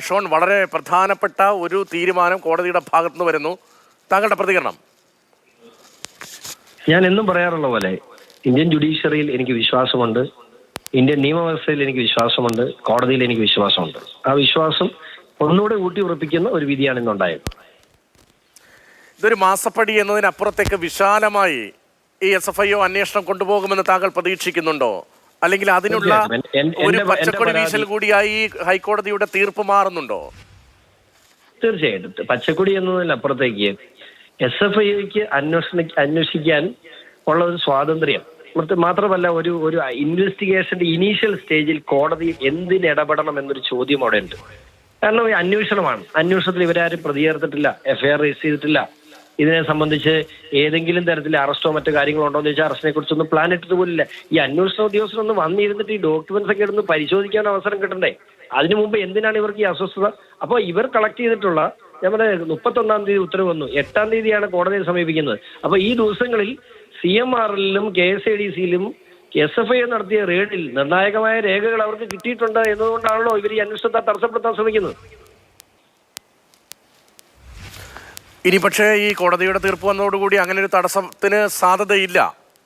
Sean, വളരെ പ്രധാനപ്പെട്ട ഒരു തീരുമാനം കോടതിയുടെ ഭാഗത്തുനിന്ന് വരുന്നു. താങ്കളുടെ പ്രതികരണം? ഞാൻ എന്നും പറയാറുള്ള പോലെ ഇന്ത്യൻ ജുഡീഷ്യറിയിൽ എനിക്ക് വിശ്വാസമുണ്ട്, ഇന്ത്യൻ നിയമവ്യവസ്ഥയിൽ എനിക്ക് വിശ്വാസമുണ്ട്, കോടതിയിൽ എനിക്ക് വിശ്വാസമുണ്ട്. ആ വിശ്വാസം ഒന്നുകൂടെ ഊട്ടി ഉറപ്പിക്കുന്ന ഒരു വിധിയാണ് ഇന്നുണ്ടായത്. ഇതൊരു മാസപ്പടി എന്നതിനപ്പുറത്തേക്ക് വിശാലമായി ഈ SFIO അന്വേഷണം കൊണ്ടുപോകുമെന്ന് താങ്കൾ പ്രതീക്ഷിക്കുന്നുണ്ടോ? അല്ലെങ്കിൽ അതിനുള്ള ഒരു പച്ചക്കൊടി വീശൽ കൂടിയായി ഹൈക്കോടതിയുടെ തീർപ്പ് മാറുന്നുണ്ടോ? തീർച്ചയായിട്ടും പച്ചക്കൊടി എന്നതിനപ്പുറത്തേക്ക് SFIOയ്ക്ക് അന്വേഷിക്കാൻ ഉള്ള ഒരു സ്വാതന്ത്ര്യം മാത്രമല്ല, ഒരു ഇൻവെസ്റ്റിഗേഷന്റെ ഇനീഷ്യൽ സ്റ്റേജിൽ കോടതി എന്തിനിടപെടണം എന്നൊരു ചോദ്യം അവിടെ ഉണ്ട്. കാരണം ഈ അന്വേഷണമാണ്. അന്വേഷണത്തിൽ ഇവരാരും പ്രതിചേർത്തിട്ടില്ല, FIR രജിസ്റ്റർ ചെയ്തിട്ടില്ല. ഇതിനെ സംബന്ധിച്ച് ഏതെങ്കിലും തരത്തിൽ അറസ്റ്റോ മറ്റു കാര്യങ്ങളോ ഉണ്ടോ എന്ന് ചോദിച്ചാൽ അറസ്റ്റിനെ കുറിച്ചൊന്നും പ്ലാൻ ഇട്ടത് പോലില്ല. ഈ അന്വേഷണ ഉദ്യോഗസ്ഥരൊന്നും വന്നിരുന്നിട്ട് ഈ ഡോക്യുമെന്റ്സ് ഒക്കെ എടുത്ത് പരിശോധിക്കാൻ അവസരം കിട്ടണ്ടേ? അതിനു മുമ്പ് എന്തിനാണ് ഇവർക്ക് ഈ അസ്വസ്ഥത? അപ്പോൾ ഇവർ കളക്ട് ചെയ്തിട്ടുള്ള നമ്മുടെ 31-ാം തീയതി ഉത്തരവ് വന്നു, 8-ാം തീയതിയാണ് കോടതിയെ സമീപിക്കുന്നത്. അപ്പോൾ ഈ ദിവസങ്ങളിൽ CMRലും KSADCയിലും SFIO നടത്തിയ റെയ്ഡിൽ നിർണായകമായ രേഖകൾ അവർക്ക് കിട്ടിയിട്ടുണ്ട് എന്നതുകൊണ്ടാണല്ലോ ഇവർ ഈ അന്വേഷണത്തെ തടസ്സപ്പെടുത്താൻ ശ്രമിക്കുന്നത്. ഇനി പക്ഷേ ഈ കോടതിയുടെ തീർപ്പ് വന്നതോടുകൂടി അങ്ങനെ ഒരു തടസ്സത്തിന് സാധ്യതയില്ല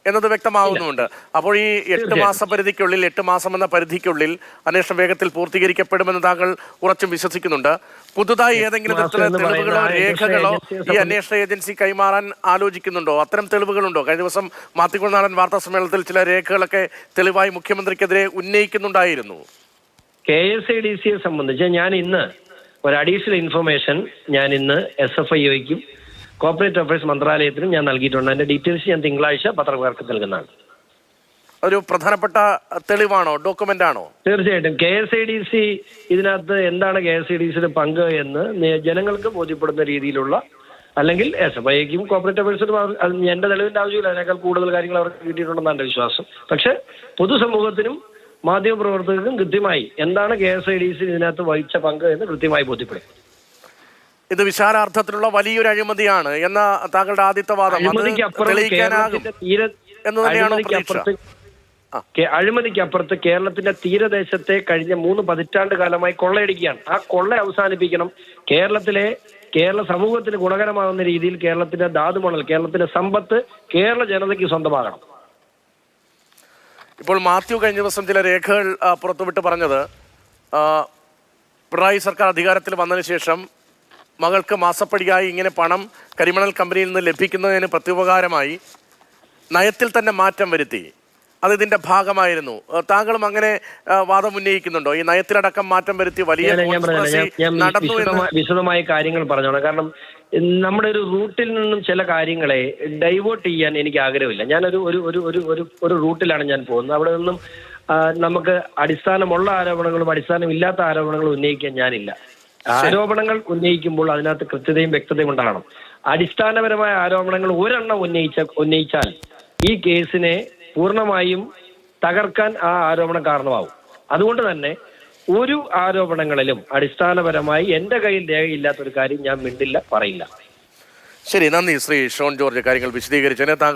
എന്നത് വ്യക്തമാകുന്നുണ്ട്. അപ്പോൾ ഈ 8 മാസ പരിധിക്കുള്ളിൽ 8 മാസം എന്ന പരിധിക്കുള്ളിൽ അന്വേഷണം വേഗത്തിൽ പൂർത്തീകരിക്കപ്പെടുമെന്ന് താങ്കൾ ഉറച്ചും വിശ്വസിക്കുന്നുണ്ട്. പുതുതായി ഏതെങ്കിലും തരത്തിലുള്ള തെളിവുകളോ രേഖകളോ ഈ അന്വേഷണ ഏജൻസി കൈമാറാൻ ആലോചിക്കുന്നുണ്ടോ? അത്തരം തെളിവുകളുണ്ടോ? കഴിഞ്ഞ ദിവസം മാത്യു വാർത്താ സമ്മേളനത്തിൽ ചില രേഖകളൊക്കെ തെളിവായി മുഖ്യമന്ത്രിക്കെതിരെ ഉന്നയിക്കുന്നുണ്ടായിരുന്നു. KSADCയെ സംബന്ധിച്ച് ഞാൻ ഇന്ന് ഒരു അഡീഷണൽ ഇൻഫർമേഷൻ ഞാൻ ഇന്ന് SFIOയ്ക്കും കോർപ്പറേറ്റ് അഫയേഴ്സ് മന്ത്രാലയത്തിനും ഞാൻ നൽകിയിട്ടുണ്ട്. അതിന്റെ ഡീറ്റെയിൽസ് ഞാൻ തിങ്കളാഴ്ച പത്രക്കാർക്ക് നൽകുന്നതാണ്. ഒരു പ്രധാനപ്പെട്ട തെളിവാണോ, ഡോക്യുമെന്റ് ആണോ? തീർച്ചയായിട്ടും KSADC ഇതിനകത്ത് എന്താണ് KSADCയുടെ പങ്ക് എന്ന് ജനങ്ങൾക്ക് ബോധ്യപ്പെടുന്ന രീതിയിലുള്ള, അല്ലെങ്കിൽ SFIOയ്ക്കും കോർപ്പറേറ്റ് അഫയേഴ്സിനും എന്റെ തെളിവിന്റെ ആവശ്യമില്ല, അതിനേക്കാൾ കൂടുതൽ കാര്യങ്ങൾ അവർക്ക് കിട്ടിയിട്ടുണ്ടെന്നാണ് എന്റെ വിശ്വാസം. പക്ഷെ പൊതുസമൂഹത്തിനും മാധ്യമപ്രവർത്തകർക്കും കൃത്യമായി എന്താണ് KSADC ഇതിനകത്ത് വഹിച്ച പങ്ക് എന്ന് കൃത്യമായി ബോധ്യപ്പെടും. ഇത് വിശാലാർത്ഥത്തിലുള്ള വലിയൊരു അഴിമതിയാണ് എന്ന താങ്കളുടെ ആദ്യത്തെ വാദം അഴിമതിക്കപ്പുറത്ത് കേരളത്തിന്റെ തീരദേശത്തെ കഴിഞ്ഞ 3 പതിറ്റാണ്ട് കാലമായി കൊള്ളയടിക്കുകയാണ്. ആ കൊള്ള അവസാനിപ്പിക്കണം. കേരള സമൂഹത്തിന് ഗുണകരമാകുന്ന രീതിയിൽ കേരളത്തിന്റെ ധാതുമണൽ, കേരളത്തിന്റെ സമ്പത്ത് കേരള ജനതയ്ക്ക് സ്വന്തമാകണം. ഇപ്പോൾ മാത്യു കഴിഞ്ഞ ദിവസം ചില രേഖകൾ പുറത്തുവിട്ട് പറഞ്ഞത്, പിണറായി സർക്കാർ അധികാരത്തിൽ വന്നതിന് ശേഷം മകൾക്ക് മാസപ്പടിയായി ഇങ്ങനെ പണം കരിമണൽ കമ്പനിയിൽ നിന്ന് ലഭിക്കുന്നതിന് പ്രത്യുപകാരമായി നയത്തിൽ തന്നെ മാറ്റം വരുത്തി. അത് ഇതിന്റെ ഭാഗമായിരുന്നു. താങ്കളും അങ്ങനെ വാദം ഉന്നയിക്കുന്നുണ്ടോ? ഈ നയത്തിലടക്കം മാറ്റം വരുത്തി വലിയ വിശദമായ കാര്യങ്ങൾ പറഞ്ഞോളാം. കാരണം നമ്മുടെ ഒരു റൂട്ടിൽ നിന്നും ചില കാര്യങ്ങളെ ഡൈവേർട്ട് ചെയ്യാൻ എനിക്ക് ആഗ്രഹമില്ല. ഞാനൊരു ഒരു റൂട്ടിലാണ് ഞാൻ പോകുന്നത്. അവിടെ നിന്നും നമുക്ക് അടിസ്ഥാനമുള്ള ആരോപണങ്ങളും അടിസ്ഥാനമില്ലാത്ത ആരോപണങ്ങളും ഉന്നയിക്കാൻ ഞാനില്ല. ആരോപണങ്ങൾ ഉന്നയിക്കുമ്പോൾ അതിനകത്ത് കൃത്യതയും വ്യക്തതയും ഉണ്ടാകണം. അടിസ്ഥാനപരമായ ആരോപണങ്ങൾ ഒരെണ്ണം ഉന്നയിച്ചാൽ ഈ കേസിനെ പൂർണ്ണമായും തകർക്കാൻ ആ ആരോപണം കാരണമാവും. അതുകൊണ്ട് തന്നെ ഒരു ആരോപണങ്ങളിലും അടിസ്ഥാനപരമായി എന്റെ കയ്യിൽ രേഖയില്ലാത്തൊരു കാര്യം ഞാൻ മിണ്ടില്ല, പറയില്ല. ശരി, നന്ദി ശ്രീ ഷോൺ ജോർജ് കാര്യങ്ങൾ വിശദീകരിച്ചതിന്.